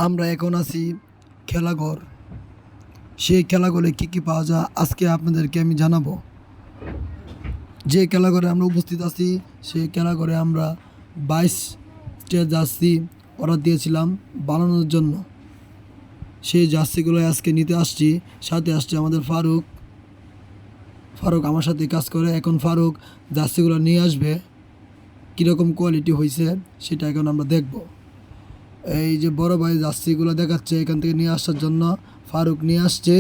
আমরা এখন আছি খেলাঘর। সেই খেলাঘরে কী কী পাওয়া যায় আজকে আপনাদেরকে আমি জানাবো। যে খেলাঘরে আমরা উপস্থিত আছি সেই খেলাঘরে আমরা 22টা জার্সি অর্ডার দিয়েছিলাম বানানোর জন্য। সেই জার্সিগুলো আজকে নিতে আসছি। সাথে আসছে আমাদের ফারুক আমার সাথে কাজ করে। এখন ফারুক জার্সিগুলো নিয়ে আসবে। কীরকম কোয়ালিটি হয়েছে সেটা এখন আমরা দেখব। এই যে বড় ভাই জার্সিগুলো দেখাচ্ছে এখান থেকে নিয়ে আসার জন্য ফারুক নিয়ে আসছে।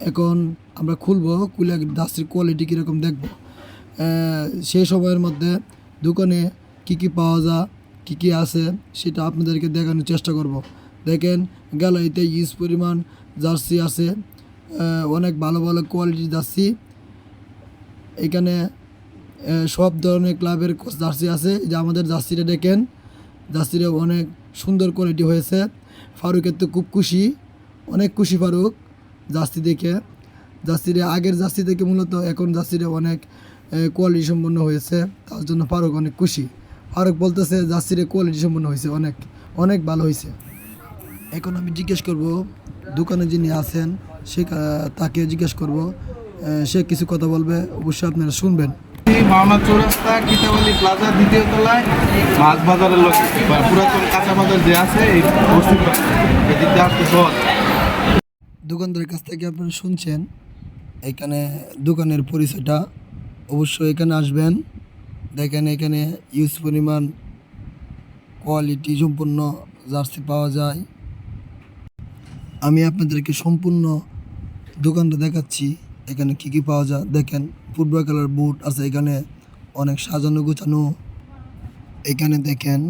এখন আমরা খুলবো, খুলে জার্সির কোয়ালিটি কীরকম দেখব। সেই সময়ের মধ্যে দোকানে কি কি পাওয়া যায়, কি কি আছে সেটা আপনাদেরকে দেখানোর চেষ্টা করব। দেখেন গ্যালারিতে ইউজ পরিমাণ জার্সি আছে, অনেক ভালো ভালো কোয়ালিটির জার্সি। এখানে সব ধরনের ক্লাবের জার্সি আছে। যে আমাদের জার্সিটা দেখেন, জার্সিটা অনেক সুন্দর কোয়ালিটি হয়েছে। ফারুকের তো খুব খুশি, অনেক খুশি ফারুক জার্সি দেখে। জার্সিটা আগের জার্সি থেকে মূলত এখন জার্সিটা অনেক কোয়ালিটি সম্পন্ন হয়েছে, তার জন্য ফারুক অনেক খুশি। ফারুক বলতেছে জার্সিটা কোয়ালিটি সম্পন্ন হয়েছে, অনেক অনেক ভালো হয়েছে। এখন আমি জিজ্ঞেস করব দোকানে যিনি আছেন তাকে জিজ্ঞেস করব, সে কিছু কথা বলবে, অবশ্যই আপনারা শুনবেন। মাওনা চৌরাস্তা কিতাবালি প্লাজা দ্বিতীয় তলায় মাছ বাজারের লোক পুরাতন কাঁচা বাজার যে আছে এই বস্তি এদিকে আসতে সহজ। দোকানদারের কাছ থেকে আপনারা শুনছেন এখানে দোকানের পরিচয়টা। অবশ্যই এখানে আসবেন। দেখেন এখানে ইউজ পরিমাণ কোয়ালিটি সম্পূর্ণ জার্সি পাওয়া যায়। আমি আপনাদেরকে সম্পূর্ণ দোকানটা দেখাচ্ছি এখানে কি কি পাওয়া যায়। দেখেন ফুটবল খেলার বুট আছে এখানে, অনেক সাজানো গোছানো। এখানে দেখেন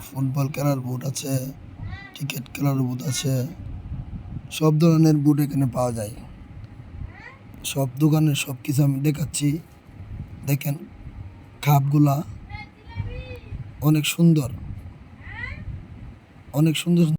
ফুটবল খেলার বুট আছে, ক্রিকেট খেলার বুট আছে, সব ধরনের বুট এখানে পাওয়া যায়। সব দোকানের সব কিছু আমি দেখাচ্ছি। দেখেন কাপগুলা অনেক সুন্দর, অনেক সুন্দর।